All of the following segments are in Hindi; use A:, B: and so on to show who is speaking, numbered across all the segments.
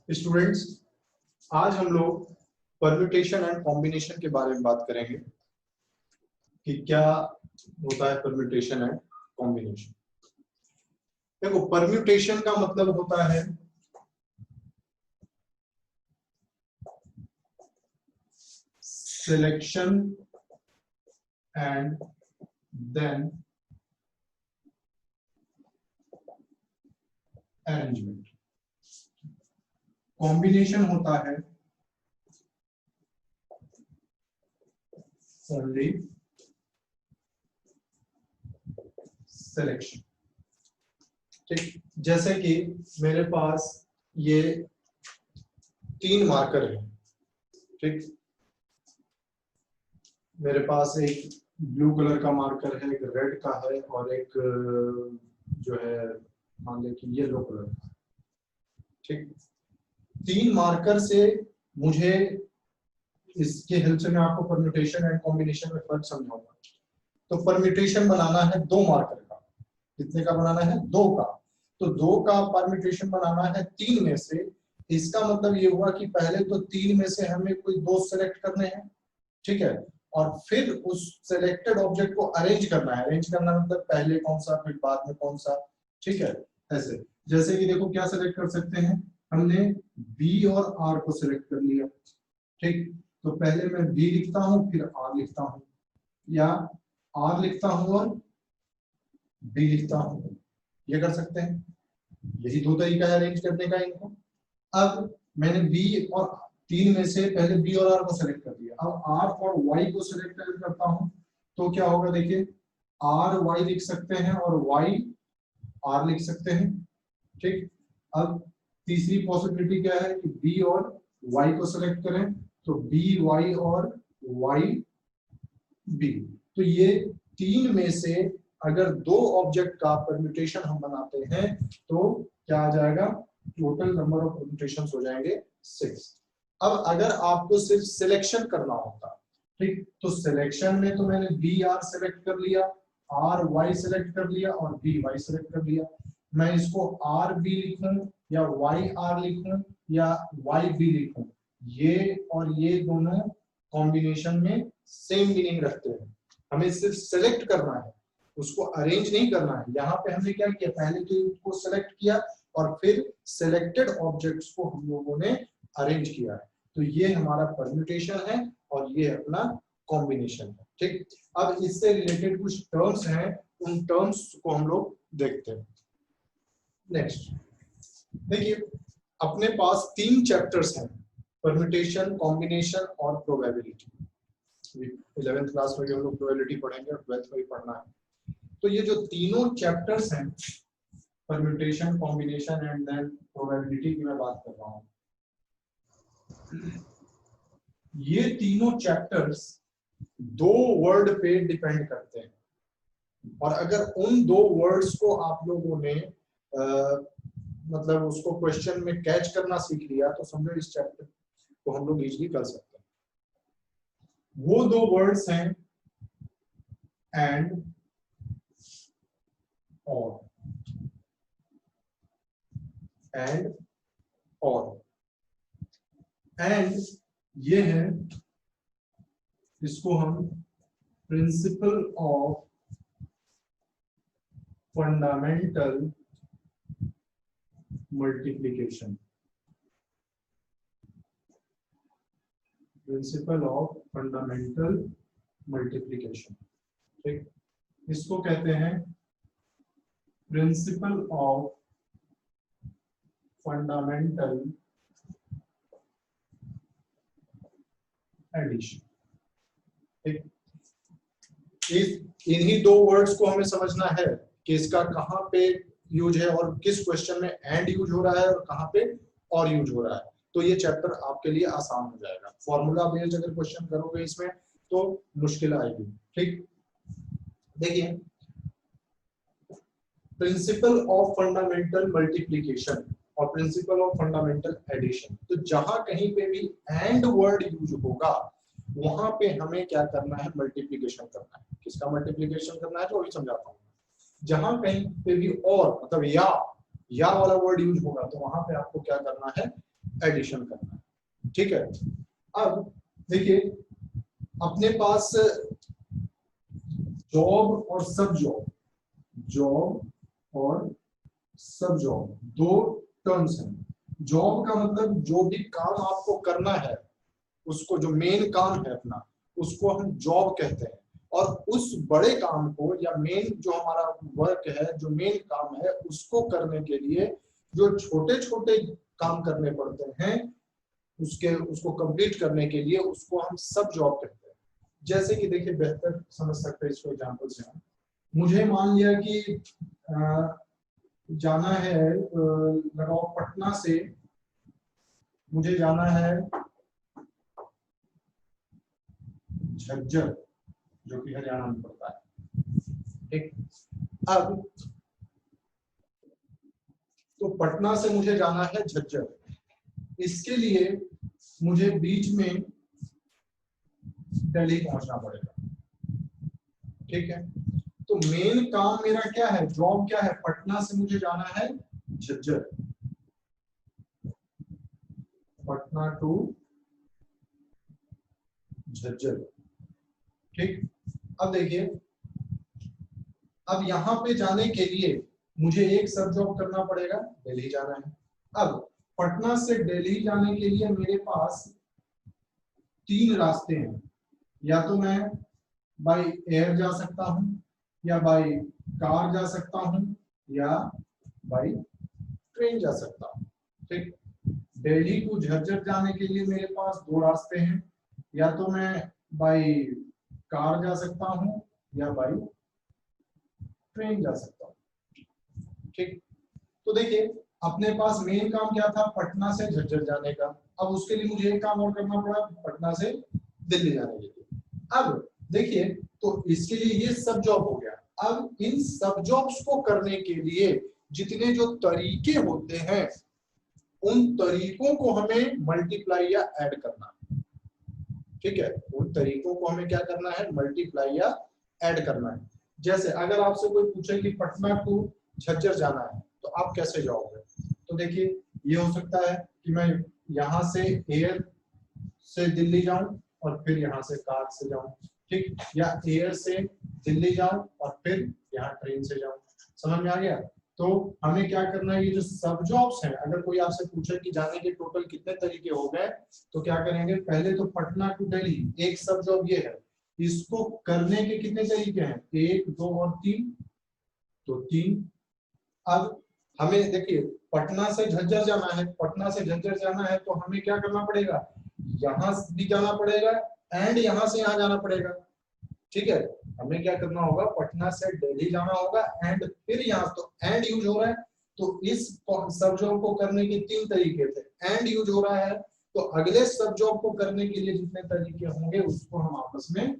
A: स्टूडेंट्स, आज हम लोग परम्यूटेशन एंड कॉम्बिनेशन के बारे में बात करेंगे कि क्या होता है परम्यूटेशन एंड कॉम्बिनेशन। देखो, परम्यूटेशन का मतलब होता है selection and then arrangement. Combination होता है ओनली सिलेक्शन। ठीक, जैसे कि मेरे पास ये 3 मार्कर है। ठीक, मेरे पास एक ब्लू कलर का मार्कर है, एक रेड का है और एक जो है मान लें कि येलो कलर का। ठीक, 3 मार्कर से मुझे इसके हेल्प से मैं आपको परम्यूटेशन एंड कॉम्बिनेशन में फर्क समझाऊंगा। तो परम्यूटेशन बनाना है 2 मार्कर का। कितने का बनाना है? 2 का। तो 2 का परम्यूटेशन बनाना है 3 में से। इसका मतलब ये हुआ कि पहले तो 3 में से हमें कोई 2 सेलेक्ट करने हैं, ठीक है, और फिर उस सेलेक्टेड ऑब्जेक्ट को अरेंज करना है। अरेंज करना मतलब पहले कौन सा फिर बाद में कौन सा, ठीक है। ऐसे जैसे कि देखो क्या सेलेक्ट कर सकते हैं, हमने बी और आर को सिलेक्ट कर लिया। ठीक, तो पहले मैं बी लिखता हूं फिर आर लिखता हूं, या आर लिखता हूं और बी लिखता हूं, ये कर सकते हैं। यही 2 तरीका है अरेंज करने का इनको। अब मैंने बी और 3 में से पहले बी और आर को सिलेक्ट कर दिया। अब आर और वाई को सिलेक्ट करता हूं तो क्या होगा, देखिए आर वाई लिख सकते हैं और वाई आर लिख सकते हैं। ठीक, अब तीसरी पॉसिबिलिटी क्या है कि बी और वाई को सिलेक्ट करें, तो बी वाई और वाई बी। तो ये 3 में से अगर 2 ऑब्जेक्ट का परम्यूटेशन हम बनाते हैं तो क्या आ जाएगा, टोटल नंबर ऑफ परम्यूटेशंस हो जाएंगे 6। अब अगर आपको सिर्फ सिलेक्शन करना होता, ठीक, तो सिलेक्शन में तो मैंने बी आर सिलेक्ट कर लिया, आर वाई सिलेक्ट कर लिया और बी वाई सिलेक्ट कर लिया। मैं इसको आर बी लिखूं या वाई आर लिखूं या वाई बी लिखूं, ये और ये दोनों कॉम्बिनेशन में सेम मीनिंग रखते हैं। हमें सिर्फ सेलेक्ट करना है, उसको अरेंज नहीं करना है। यहाँ पे हमने क्या किया, पहले तो उसको सेलेक्ट किया और फिर सिलेक्टेड ऑब्जेक्ट्स को हम लोगों ने अरेंज किया है। तो ये हमारा परम्यूटेशन है और ये अपना कॉम्बिनेशन है। ठीक, अब इससे रिलेटेड कुछ टर्म्स हैं, उन टर्म्स को हम लोग देखते हैं। नेक्स्ट देखिए, अपने पास 3 चैप्टर्स हैं, परम्यूटेशन, कॉम्बिनेशन और प्रोबेबिलिटी। 11th क्लास में हम लोग प्रोबेबिलिटी पढ़ेंगे और 12th में भी पढ़ना है। तो ये जो तीनों चैप्टर्स हैं, permutation, combination and then probability की मैं बात कर रहा हूँ, ये तीनों चैप्टर्स 2 वर्ड पे डिपेंड करते हैं। और अगर उन 2 वर्ड्स को आप लोगों ने मतलब उसको क्वेश्चन में कैच करना सीख लिया तो समझो इस चैप्टर को हम लोग इजीली कर सकते हैं। वो 2 वर्ड्स हैं एंड और, एंड और। एंड ये है, इसको हम principle of fundamental multiplication, principle of fundamental multiplication. ठीक, इसको कहते हैं प्रिंसिपल ऑफ फंडामेंटल एडिशन। ठीक, इन्हीं 2 वर्ड्स को हमें समझना है कि इसका कहां पे यूज है और किस क्वेश्चन में एंड यूज हो रहा है और कहां पे और यूज हो रहा है। तो ये चैप्टर आपके लिए आसान हो जाएगा। फॉर्मूला बेस्ड अगर क्वेश्चन करोगे इसमें तो मुश्किल आएगी। ठीक, देखिए प्रिंसिपल ऑफ फंडामेंटल मल्टीप्लिकेशन और प्रिंसिपल ऑफ फंडामेंटल एडिशन, तो जहां कहीं पे भी एंड वर्ड यूज होगा वहां पे हमें क्या करना है, मल्टीप्लिकेशन करना है। किसका मल्टीप्लिकेशन करना है तो अभी समझाता हूँ। जहां कहीं पे भी और मतलब या वाला वर्ड यूज होगा तो वहां पे आपको क्या करना है, एडिशन करना है। ठीक है, अब देखिए अपने पास जॉब और सब जॉब, जॉब और सब जॉब दो टर्म्स हैं। जॉब का मतलब जो भी काम आपको करना है, उसको जो मेन काम है अपना, उसको हम जॉब कहते हैं। और उस बड़े काम को या मेन जो हमारा वर्क है, जो मेन काम है, उसको करने के लिए जो छोटे छोटे काम करने पड़ते हैं, उसको कंप्लीट करने के लिए उसको हम सब जॉब कहते हैं। जैसे कि देखिए बेहतर समझ सकते हैं इसको एग्जांपल से हम, मुझे मान लिया कि जाना है, लगाओ पटना से मुझे जाना है झज्जर, जो कि हरियाणा में पड़ता है। ठीक, अब तो पटना से मुझे जाना है झज्जर, इसके लिए मुझे बीच में दिल्ली पहुंचना पड़ेगा। ठीक है, तो मेन काम मेरा क्या है, जॉब क्या है, पटना से मुझे जाना है झज्जर, पटना टू झज्जर। ठीक, अब देखिए, अब यहां पे जाने के लिए मुझे एक सब जॉब करना पड़ेगा, दिल्ली जाना है। अब पटना से दिल्ली जाने के लिए मेरे पास तीन रास्ते हैं, या तो मैं बाय एयर जा सकता हूं, या बाय कार जा सकता हूं, या बाय ट्रेन जा सकता हूं। ठीक, दिल्ली टू झज्जर जाने के लिए मेरे पास दो रास्ते हैं, या तो मैं बाय कार जा सकता हूं, या बाय ट्रेन जा सकता हूं। ठीक, तो देखिए अपने पास मेन काम क्या था, पटना से झज्जर जाने का। अब उसके लिए मुझे एक काम और करना पड़ा, पटना से दिल्ली जाने के लिए। अब देखिए, तो इसके लिए ये सब जॉब हो गया। अब इन सब जॉब्स को करने के लिए जितने जो तरीके होते हैं, उन तरीकों को हमें मल्टीप्लाई या ऐड करना है। ठीक है, उन तरीकों को हमें क्या करना है, मल्टीप्लाई या ऐड करना है। जैसे अगर आपसे कोई पूछे कि पटना टू झज्जर जाना है, तो आप कैसे जाओगे? तो देखिए, ये हो सकता है कि मैं यहाँ से एयर से दिल्ली जाऊं और फिर यहाँ से कार से जाऊं। ठीक, या एयर से दिल्ली जाऊं और फिर यहाँ ट्रेन से जाऊं। समझ में आ गया? तो हमें क्या करना है, ये जो सब जॉब्स हैं, अगर कोई आपसे पूछे कि जाने के टोटल कितने तरीके हो गए, तो क्या करेंगे, पहले तो पटना टू दिल्ली एक सब जॉब ये है, इसको करने के कितने तरीके हैं, एक, दो और तीन, तो तीन। अब हमें देखिए पटना से झज्जर जाना है, पटना से झज्जर जाना है तो हमें क्या करना पड़ेगा, यहां भी जाना पड़ेगा एंड यहां से यहां जाना पड़ेगा। ठीक है, हमें क्या करना होगा, पटना से दिल्ली जाना होगा एंड फिर यहाँ, तो एंड यूज हो रहा है, तो इस सब जॉब को करने के तीन तरीके थे, एंड यूज हो रहा है, तो अगले सब जॉब को करने के लिए जितने तरीके होंगे उसको हम आपस में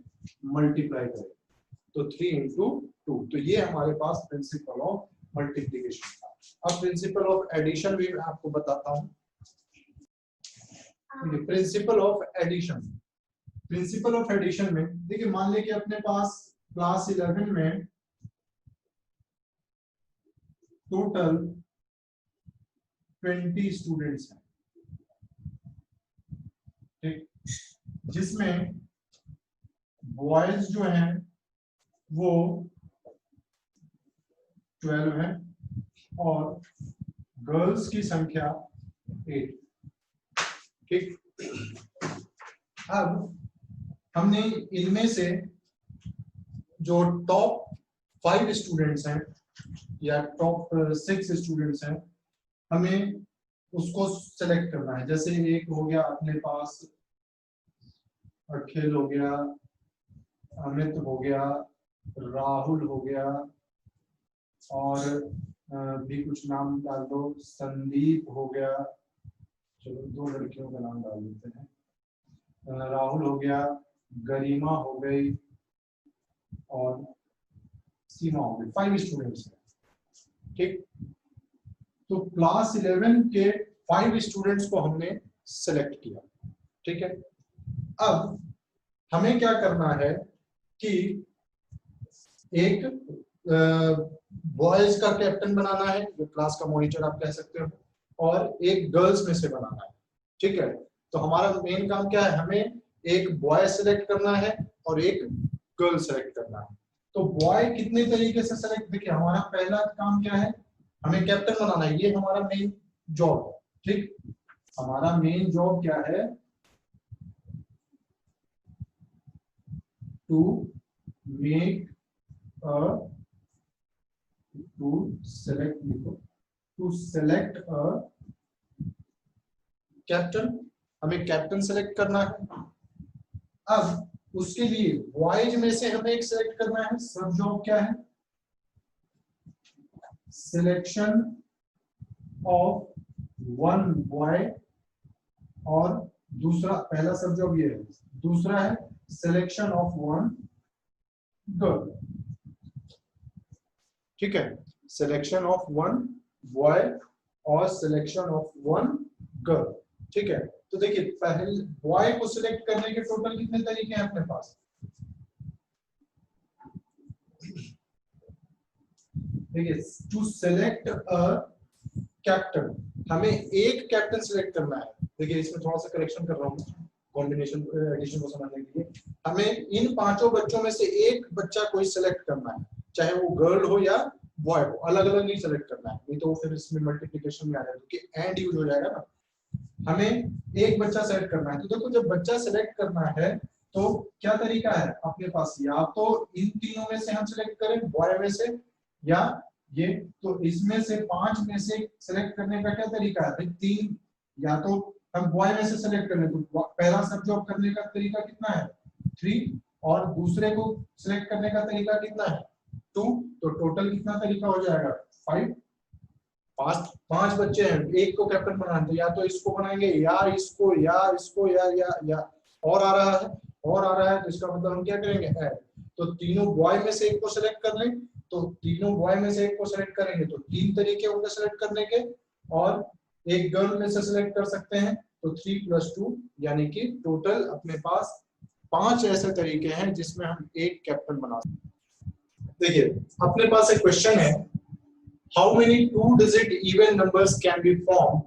A: मल्टीप्लाई करें, तो 3 into 2। तो ये हमारे पास प्रिंसिपल ऑफ मल्टीप्लिकेशन था। अब प्रिंसिपल ऑफ एडिशन भी मैं आपको बताता हूँ। Principle of addition, principle of addition में देखिए, मान लें कि अपने पास क्लास 11 में टोटल 20 स्टूडेंट्स हैं। ठीक, जिसमें बॉयज जो हैं वो 12 है और गर्ल्स की संख्या 8। ठीक, अब हमने इनमें से जो टॉप 5 स्टूडेंट्स हैं या टॉप 6 स्टूडेंट्स हैं, हमें उसको सेलेक्ट करना है। जैसे एक हो गया अपने पास अखिल हो गया, अमित हो गया, राहुल हो गया, और भी कुछ नाम डाल दो, संदीप हो गया, चलो 2 लड़कियों का नाम डाल देते हैं, राहुल हो गया, गरिमा हो गई और सीमा हो गई। 5 स्टूडेंट्स हैं। ठीक, तो क्लास 11 के 5 स्टूडेंट्स को हमने सेलेक्ट किया। ठीक है, अब हमें क्या करना है कि एक बॉयज का कैप्टन बनाना है, जो क्लास का मॉनिटर आप कह सकते हो, और एक गर्ल्स में से बनाना है। ठीक है, तो हमारा मेन काम क्या है, हमें एक बॉय सिलेक्ट करना है और एक गर्ल सेलेक्ट करना है। तो बॉय कितने तरीके से सेलेक्ट, देखिए हमारा पहला काम क्या है, हमें कैप्टन बनाना है, ये हमारा मेन जॉब है। ठीक, हमारा मेन जॉब क्या है, टू मेक टू सेलेक्ट, लिखो, टू सेलेक्ट अ कैप्टन, हमें कैप्टन सेलेक्ट करना है। अब उसके लिए बॉयज में से हमें एक सेलेक्ट करना है, सब जॉब क्या है, सिलेक्शन ऑफ वन बॉय, और दूसरा, पहला सब जॉब ये है, दूसरा है सिलेक्शन ऑफ वन गर्ल। ठीक है, सिलेक्शन ऑफ वन बॉय और सिलेक्शन ऑफ वन गर्ल। ठीक है, तो देखिए पहले बॉय को सिलेक्ट करने के टोटल कितने तरीके हैं अपने पास, देखिए टू सेलेक्ट अ कैप्टन, हमें एक कैप्टन सिलेक्ट करना है। देखिए इसमें थोड़ा सा करेक्शन कर रहा हूँ कॉम्बिनेशन एडिशन को समझने के लिए, हमें इन पांचों बच्चों में से एक बच्चा कोई सिलेक्ट करना है, चाहे वो गर्ल हो या बॉय हो, अलग अलग नहीं सिलेक्ट करना है, नहीं तो फिर इसमें मल्टीप्लिकेशन में आ जाएगा, क्योंकि एंड यूज हो जाएगा ना। हमें एक बच्चा सेलेक्ट करना है, तो देखो जब बच्चा सेलेक्ट करना है तो क्या तरीका है अपने पास, या तो इन तीनों में से हम सिलेक्ट करें, बॉय में से या ये, तो इसमें से पांच में से सिलेक्ट करने का क्या तरीका है भाई, तीन, या तो हम बॉय में से सिलेक्ट कर ले, तो पहला सब जॉब करने का तरीका कितना है 3, और दूसरे को सिलेक्ट करने का तरीका कितना है 2, तो टोटल कितना तरीका हो जाएगा 5। पांच बच्चे हैं, एक को कैप्टन बनाना, तो या तो इसको बनाएंगे या इसको या इसको या और आ रहा है, और आ रहा है, तो इसका मतलब हम क्या करेंगे ऐड, तो तीनों बॉय में से एक को सिलेक्ट कर लें, तो तीनों बॉय में से एक को सिलेक्ट करेंगे तो तीन तरीके होंगे सिलेक्ट करने के, और एक गर्ल में से सिलेक्ट कर सकते हैं, तो 3 + 2 यानी कि टोटल अपने पास 5 ऐसे तरीके हैं जिसमें हम एक कैप्टन बना सकते हैं। देखिए अपने पास एक क्वेश्चन है, how many 2-digit even numbers can be formed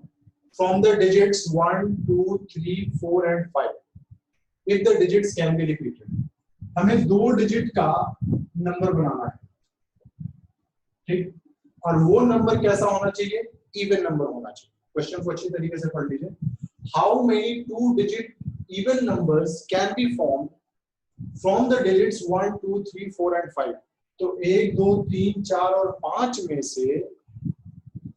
A: from the digits 1, 2, 3, 4 and 5 if the digits can be repeated। हमें 2 डिजिट का नंबर बनाना है, ठीक, और वो नंबर कैसा होना चाहिए, इवन नंबर होना चाहिए। क्वेश्चन को अच्छी तरीके से पढ़ लीजिए, how many 2-digit even numbers can be form from the digits 1, 2, 3, 4 and 5। तो 1, 2, 3, 4 और 5 में से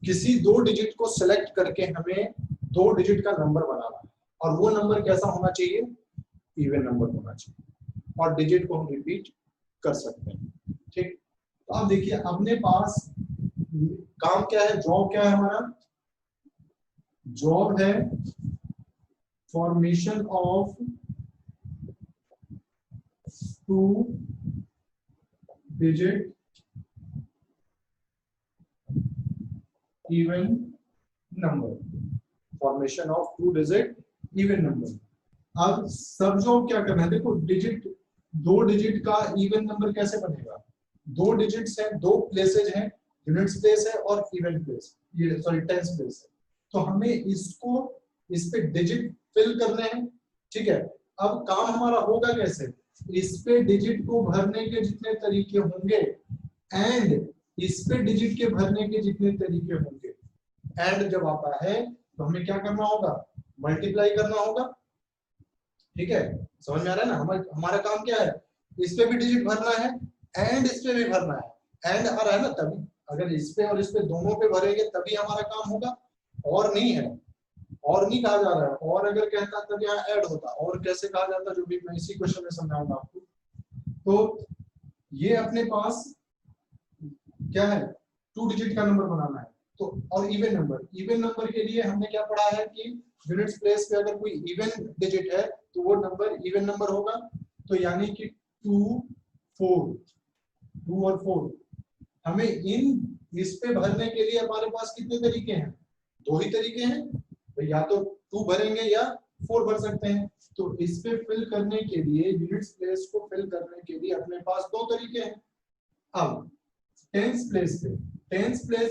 A: किसी 2 डिजिट को सिलेक्ट करके हमें 2 डिजिट का नंबर बनाना है, और वो नंबर कैसा होना चाहिए, इवन नंबर होना चाहिए, और डिजिट को हम रिपीट कर सकते हैं। ठीक, तो अब देखिए अपने पास काम क्या है, जॉब क्या है हमारा, जॉब है formation of 2-digit even number, formation of 2-digit even number. अब सब जॉब क्या करना है, देखो डिजिट, 2 डिजिट का इवन नंबर कैसे बनेगा, 2 डिजिट्स हैं, 2 प्लेसेज हैं, यूनिट्स प्लेस है और इवन प्लेस, ये सॉरी टेंस प्लेस है, तो हमें इसको इस पे डिजिट फिल करने हैं। ठीक है, अब काम हमारा होगा कैसे, इस पे डिजिट को भरने के जितने तरीके होंगे एंड इस पे डिजिट के भरने के जितने तरीके होंगे, एंड जब आता है तो हमें क्या करना होगा, मल्टीप्लाई करना होगा। ठीक है, समझ में आ रहा है ना, हमारा काम क्या है, इस पे भी डिजिट भरना है एंड इस पे भी भरना है, एंड आ रहा है ना, तभी अगर इस पे और इस पे दोनों पे भरेंगे तभी हमारा काम होगा, और नहीं है, और नहीं कहा जा रहा है, और अगर कहता तब यहाँ ऐड होता, और कैसे कहा जाता जो भी मैं इसी क्वेश्चन में समझाऊंगा आपको। तो ये अपने पास क्या है, 2 डिजिट का नंबर बनाना है, तो और इवन नंबर के लिए हमने क्या पढ़ा है कि यूनिट्स प्लेस पे अगर कोई इवन डिजिट है तो वो नंबर इवन नंबर होगा, तो यानी कि 2, 4, 2 और 4, हमें इन इस पे भरने के लिए हमारे पास कितने तरीके हैं, 2 ही तरीके हैं, तो या तो 2 भरेंगे या 4 भर सकते हैं। तो इस पे फिल करने के लिए, यूनिट्स प्लेस को फिल करने के लिए अपने पास 2 तरीके हैं। अब टेंस प्लेस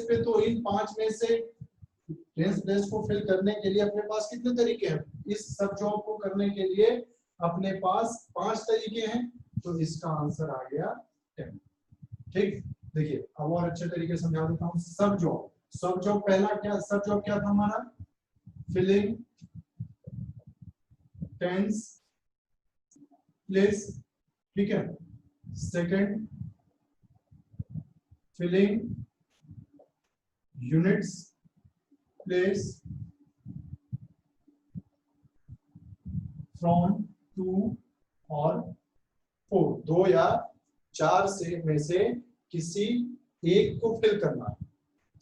A: पे तो इन 5 में से टेंस प्लेस को फिल करने के लिए अपने पास कितने तरीके हैं? इस सब जॉब को करने के लिए अपने पास 5 तरीके हैं, तो इसका आंसर आ गया 10। ठीक, देखिए अब और अच्छे तरीके से समझा देता हूं। सब जॉब पहला क्या, सब जॉब क्या था हमारा? फिलिंग टेंस प्लेस, ठीक है। Second filling units place from 2 और 4, 2 या 4 से में से किसी एक को फिल करना है।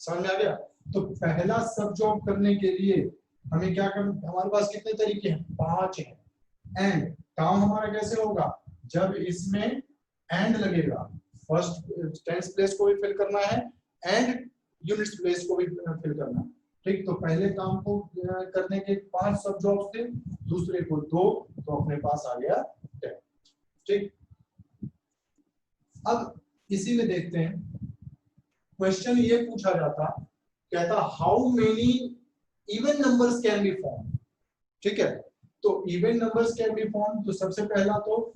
A: समझ में आ गया? तो पहला सब जॉब करने के लिए हमें क्या करना, हमारे पास कितने तरीके हैं? 5 हैं। एंड काम हमारा कैसे होगा? जब इसमें एंड लगेगा, फर्स्ट टेंस प्लेस को भी फिल करना है एंड यूनिट्स प्लेस को भी फिल करना है। ठीक, तो पहले काम को करने के 5 सब जॉब्स थे, दूसरे को 2, तो अपने पास आ गया 10। ठीक, अब इसी में देखते हैं, क्वेश्चन ये पूछा जाता, कहता how many even numbers can be form. ठीक है, तो even numbers can be form, तो सबसे पहला तो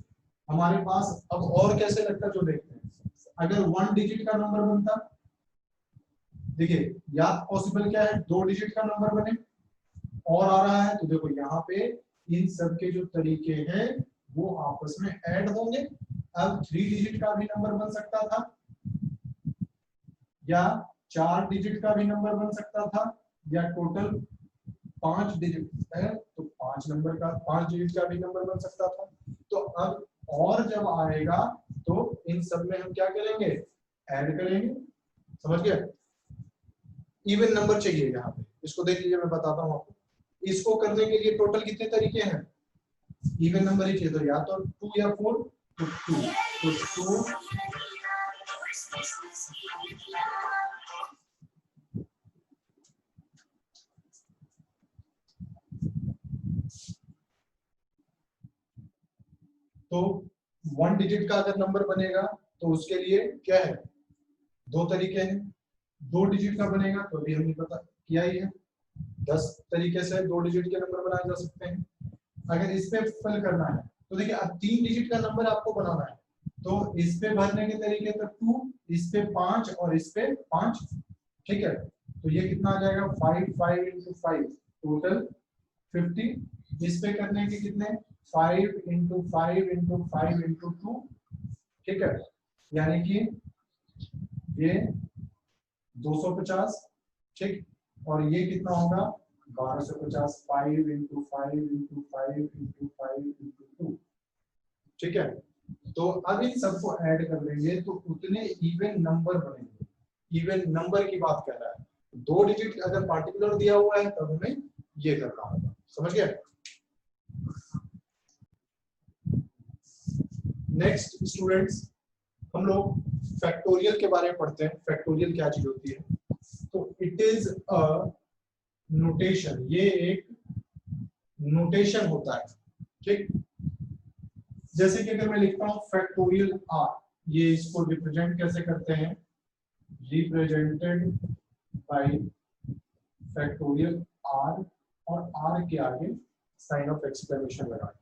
A: हमारे पास अब और कैसे लगता जो देखते हैं, अगर 1 डिजिट का नंबर बनता, देखिए या पॉसिबल क्या है 2 डिजिट का नंबर बने, और आ रहा है तो देखो यहाँ पे इन सब के जो तरीके हैं वो आपस में ऐड होंगे। अब 3 डिजिट का भी नंबर बन सकता था, या 4 डिजिट का भी नंबर बन सकता था, या टोटल 5 डिजिट है तो 5 डिजिट का भी नंबर बन सकता था। तो अब और जब आएगा तो इन सब में हम क्या करेंगे? ऐड करेंगे। समझ गए? इवन नंबर चाहिए यहाँ पे, इसको देख लीजिए, मैं बताता हूँ आपको। इसको करने के लिए टोटल कितने तरीके हैं? इवन नंबर ही चाहिए, तो या तो 2 या 4, तो 2, तो 2 तो 1 डिजिट का अगर नंबर बनेगा तो उसके लिए क्या है? 2 तरीके हैं। 2 डिजिट का बनेगा तो अभी हमने पता किया ही है, 10 तरीके से 2 डिजिट के नंबर बनाए जा सकते हैं। अगर इस पे फिल करना है तो देखिए अब 3 डिजिट का नंबर आपको बनाना है, तो इस पे भरने के तरीके तो 2, इस पे 5 और इस पे 5। ठीक है, तो ये कितना आ जाएगा? 5 5 into 5 टोटल 50। इस पे करने के कितने? 5 into 5 into 5 into 2। ठीक है, यानी कि ये 250। ठीक, और ये कितना होगा? 1250। 5 into 5 into 5 into 5 into 2। ठीक है, तो अब इन सबको ऐड कर लेंगे तो उतने इवन नंबर बनेंगे। इवन नंबर की बात कर रहा है, 2 डिजिट अगर पार्टिकुलर दिया हुआ है तब हमें ये करना होगा। समझ गए? नेक्स्ट स्टूडेंट्स, हम लोग फैक्टोरियल के बारे में पढ़ते हैं। फैक्टोरियल क्या चीज होती है? तो इट इज अ नोटेशन, ये एक नोटेशन होता है। ठीक, जैसे कि अगर मैं लिखता हूं फैक्टोरियल आर, ये इसको रिप्रेजेंट कैसे करते हैं? रिप्रेजेंटेड बाय फैक्टोरियल आर, और आर के आगे साइन ऑफ एक्सक्लेमेशन लगा।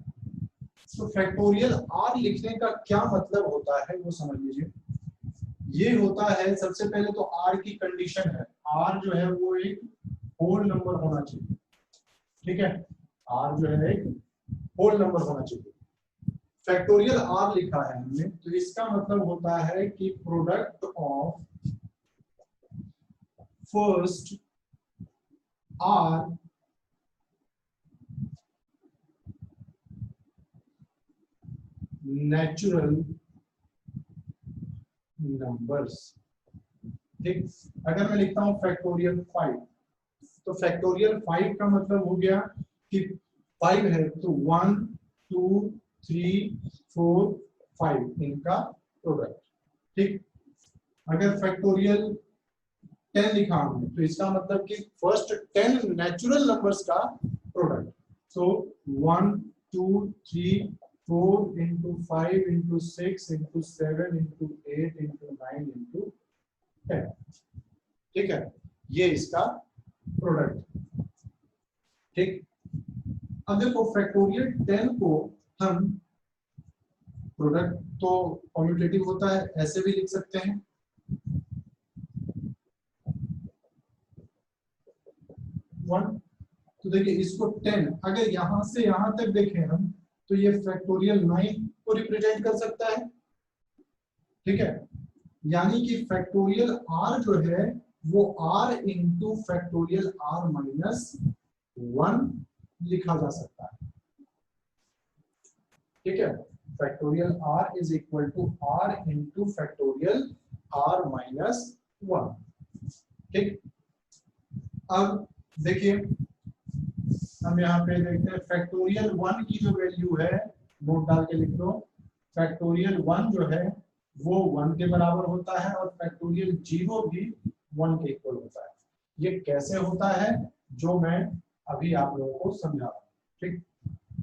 A: तो फैक्टोरियल आर लिखने का क्या मतलब होता है वो समझ लीजिए। ये होता है, सबसे पहले तो आर की कंडीशन है, आर जो है वो एक होल नंबर होना चाहिए। ठीक है, आर जो है एक होल नंबर होना चाहिए। फैक्टोरियल आर लिखा है हमने, तो इसका मतलब होता है कि product of first r natural numbers. ठीक, अगर मैं लिखता हूं फैक्टोरियल 5, तो फैक्टोरियल 5 का मतलब हो गया कि 5 है तो 1 2 3 4 5 इनका प्रोडक्ट। ठीक, अगर फैक्टोरियल 10 लिखा हमने तो इसका मतलब कि फर्स्ट 10 नेचुरल नंबर्स का प्रोडक्ट। सो 1 2 3 4 into 5 into 6 into 7 into 8 into 9 into 10। ठीक है, ये इसका प्रोडक्ट। ठीक, अब देखो फैक्टोरियल 10 को हम प्रोडक्ट तो कम्यूटेटिव होता है, ऐसे भी लिख सकते हैं 1। तो देखिए इसको 10, अगर यहां से यहां तक देखें हम तो ये फैक्टोरियल 9 को रिप्रेजेंट कर सकता है। ठीक है, यानी कि फैक्टोरियल r जो है वो r into factorial r minus 1 लिखा जा सकता है। ठीक है, factorial r is equal to r into factorial r minus 1। ठीक, अब देखिए हम यहाँ पे देखते हैं फैक्टोरियल 1 की जो वैल्यू है, नोट डाल के लिख दो, फैक्टोरियल 1 जो है वो 1 के बराबर होता है और फैक्टोरियल 0 भी 1 के इक्वल होता है। ये कैसे होता है जो मैं अभी आप लोगों को समझा रहा हूँ। ठीक,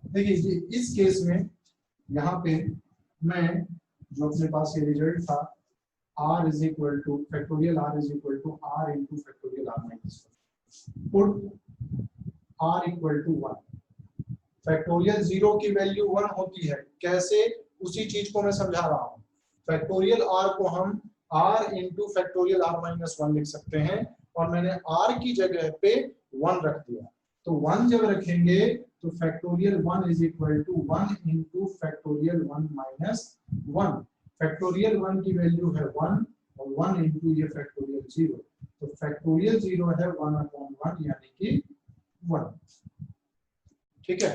A: देखिए इस केस में यहाँ पे मैं जो अपने पास ये रिजल्ट था r is equal to factorial r is equal to r into factorial r minus 1, put r equal to 1। Factorial 0 की वैल्यू 1 होती है, कैसे, उसी चीज को मैं समझा रहा हूँ। फैक्टोरियल r को हम r into factorial r minus 1 लिख सकते हैं और मैंने r की जगह पे 1 रख दिया। तो 1 जब रखेंगे तो factorial 1 is equal to 1 into factorial 1 minus 1। Factorial 1 की वैल्यू है 1 और 1 इंटू ये फैक्टोरियल 0, तो फैक्टोरियल 0 है 1/1 यानी कि 1। ठीक है,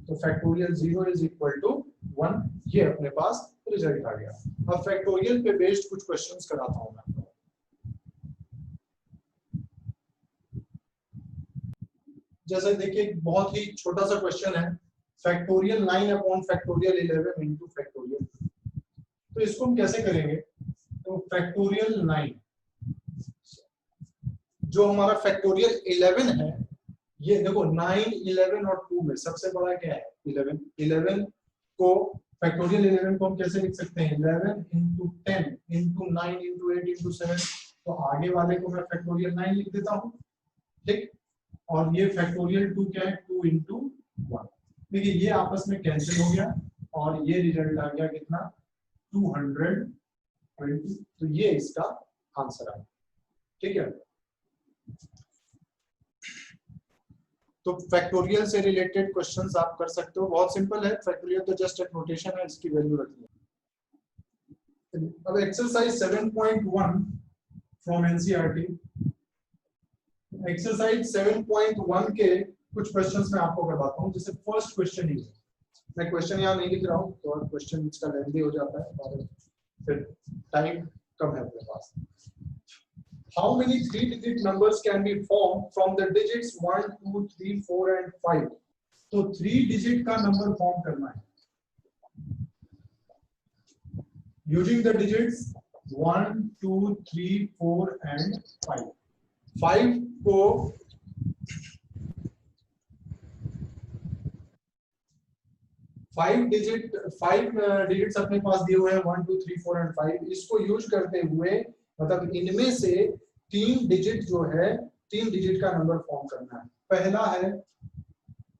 A: तो फैक्टोरियल 0 इज इक्वल टू 1, ये अपने पास रिजल्ट आ गया। अब फैक्टोरियल पे बेस्ड कुछ क्वेश्चंस कराता हूं मैं। जैसे देखिए बहुत ही छोटा सा क्वेश्चन है, factorial 9 upon factorial 11 into factorial. तो इसको हम कैसे करेंगे, तो फैक्टोरियल 9 जो हमारा फैक्टोरियल 11 है, ये देखो 9, 11 और 2 में सबसे बड़ा क्या है 11। 11 को फैक्टोरियल 11 को हम कैसे लिख सकते हैं 11 इंटू 10 इंटू 9 इंटू 8 इंटू 7। तो आगे वाले को मैं फैक्टोरियल 9 लिख देता हूँ। ठीक, और ये फैक्टोरियल 2 क्या है 2 इंटू 1। देखिए ये आपस में कैंसिल हो गया और ये रिजल्ट आ गया कितना 220। तो ये इसका आंसर है। ठीक है, तो फैक्टोरियल से रिलेटेड क्वेश्चंस आप कर सकते हो, बहुत सिंपल है। फैक्टोरियल तो जस्ट एक नोटेशन है, इसकी वैल्यू रखनी है। अब एक्सरसाइज 7.1 फ्रॉम एनसीईआरटी, एक्सरसाइज 7.1 के कुछ क्वेश्चंस मैं आपको करवाता हूं। जैसे फर्स्ट क्वेश्चन ही है, मैं क्वेश्चन यहाँ नहीं लिख रहा हूँ तो क्वेश्चन इसका लेंथी हो जाता है और फिर टाइम कम है अपने पास। How many 3-digit numbers can be formed from the digits 1, 2, 3, 4 and 5? तो 3 digit का नंबर फॉर्म करना है using the digits 1, 2, 3, 4 and 5। 5 को 5 डिजिट्स अपने पास दिए हुए हैं 1, 2, 3, 4 and 5। इसको यूज करते हुए मतलब इनमें से 3 डिजिट जो है 3 डिजिट का नंबर फॉर्म करना है। पहला है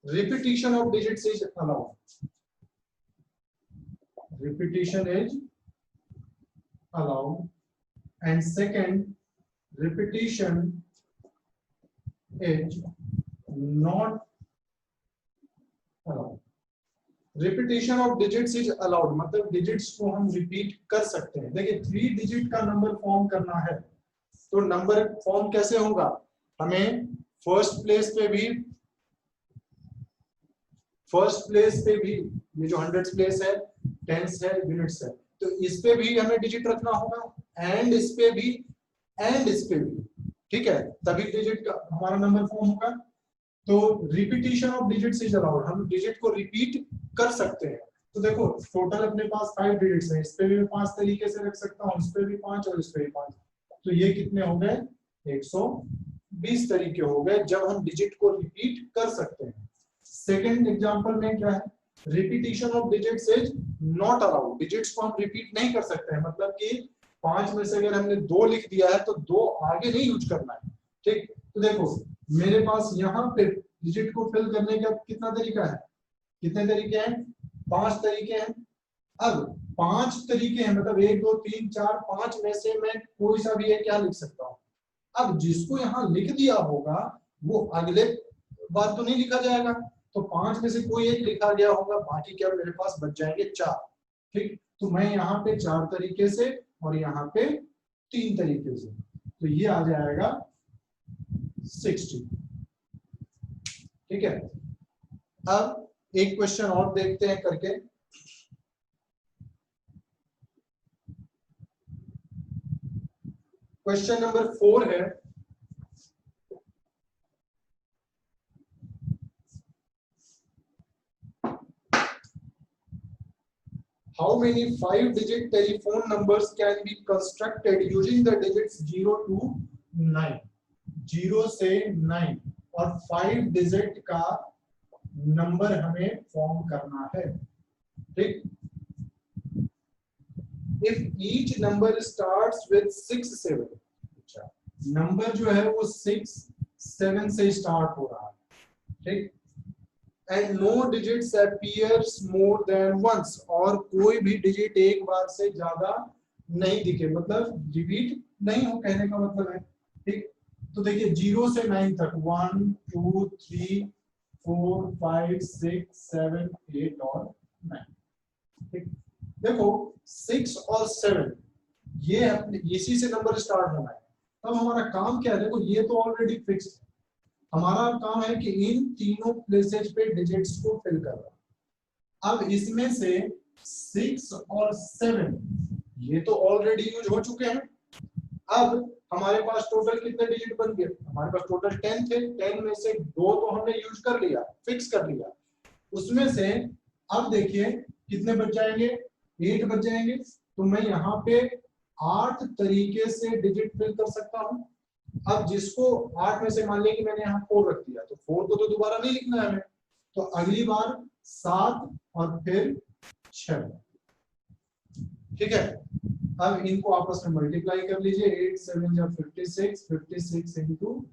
A: repetition of digits is allowed, repetition is allowed and second repetition is not allowed. Repetition of digits is allowed मतलब डिजिट्स को हम रिपीट कर सकते हैं। देखिए 3 डिजिट का नंबर फॉर्म करना है तो नंबर फॉर्म कैसे होगा, हमें फर्स्ट प्लेस पे भी ये जो हंड्रेड्स प्लेस है, टेंस है, यूनिट्स है, तो इस पे भी हमें डिजिट रखना होगा एंड इस पे भी एंड इस पे भी। ठीक है, तभी डिजिट का हमारा नंबर फॉर्म होगा। तो repetition of digits is allowed, हम डिजिट को रिपीट कर सकते हैं। तो देखो टोटल अपने पास 5 डिजिट्स हैं, इस पे भी मैं 5 तरीके से रख सकता हूँ, इस पे भी 5 और इस पे भी 5। तो ये कितने हो गए 120 तरीके हो गए जब हम डिजिट को रिपीट कर सकते हैं। सेकंड एग्जांपल में क्या है, repetition of digits is not allowed, digits को हम रिपीट नहीं कर सकते हैं। मतलब कि 5 में से अगर हमने 2 लिख दिया है तो 2 आगे नहीं यूज करना है, ठीक, तो देखो मेरे पास यहाँ पे डिजिट को फिल करने का कितना तरीका है, कितने तरीके हैं, 5 तरीके हैं। अब 5 तरीके हैं मतलब 1 2 3 4 5 में से मैं कोई सा भी एक क्या लिख सकता हूँ। अब जिसको यहाँ लिख दिया होगा वो अगले बार तो नहीं लिखा जाएगा, तो 5 में से कोई एक लिखा गया होगा, बाकी क्या मेरे पास बच जाएंगे 4। ठीक, तो मैं यहाँ पे 4 तरीके से और यहाँ पे 3 तरीके से, तो ये आ जाएगा 60। ठीक है, अब एक क्वेश्चन और देखते हैं करके। क्वेश्चन नंबर 4 है, how many 5-digit telephone numbers can be constructed using the digits 0 to 9, 0 से 9 और 5 डिजिट का नंबर हमें फॉर्म करना है। ठीक, if each number starts with 6 7, अच्छा नंबर जो है वो 6 7 से स्टार्ट हो रहा है। ठीक, and no digits appears more than once, और कोई भी डिजिट एक बार से ज्यादा नहीं दिखे, मतलब रिपीट नहीं हो, कहने का मतलब है। ठीक, तो देखिए 0 से 9 तक 1 2 3 4 5 6 7 8 और 9। ठीक, देखो 6 और 7 ये अपने इसी से नंबर स्टार्ट होना है। तब हमारा काम क्या है, देखो ये तो ऑलरेडी फिक्स है, हमारा काम है कि इन तीनों प्लेसेस पे डिजिट्स को फिल करना। अब इसमें से 6 और 7 ये तो ऑलरेडी यूज हो चुके हैं। अब हमारे पास टोटल कितने डिजिट बन गए, हमारे पास टोटल 10 थे, 10 में से 2 तो हमने यूज कर लिया, फिक्स कर लिया। उसमें से अब देखिए कितने बच जाएंगे, 8 बच जाएंगे। तो मैं यहाँ पे 8 तरीके से डिजिट फिल कर सकता हूँ। अब जिसको 8 में से मान लिया कि मैंने यहाँ 4 रख दिया, तो 4 को तो दोबारा नहीं लिखना है हमें, तो अगली बार 7 और फिर 6। ठीक है, अब इनको आपस में मल्टीप्लाई कर लीजिए, 8 7 या 56, 56 इंटू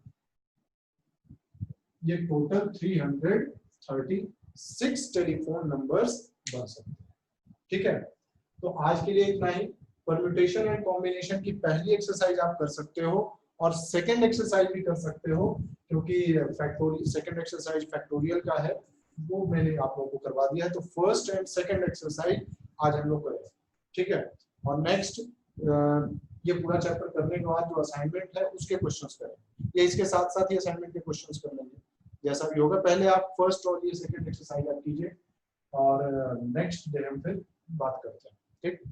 A: ये टोटल 336 टेलीफोन नंबर्स बन सकते हैं। ठीक है, तो आज के लिए इतना ही। परम्यूटेशन एंड कॉम्बिनेशन की पहली एक्सरसाइज आप कर सकते हो और सेकंड एक्सरसाइज भी कर सकते हो, क्योंकि फैक्टोरियल सेकंड एक्सरसाइज फैक्टोरियल का है, वो मैंने आप लोगों को करवा दिया है। तो फर्स्ट एंड सेकंड एक्सरसाइज आज हम लोग करेंगे। ठीक है, और नेक्स्ट ये पूरा चैप्टर करने के बाद जो असाइनमेंट है उसके क्वेश्चंस करेंगे, या इसके साथ साथ ही असाइनमेंट के क्वेश्चंस कर लेंगे, जैसा भी होगा। पहले आप फर्स्ट और ये सेकंड एक्सरसाइज आप कीजिए और नेक्स्ट डे हम फिर बात करते हैं। ठीक।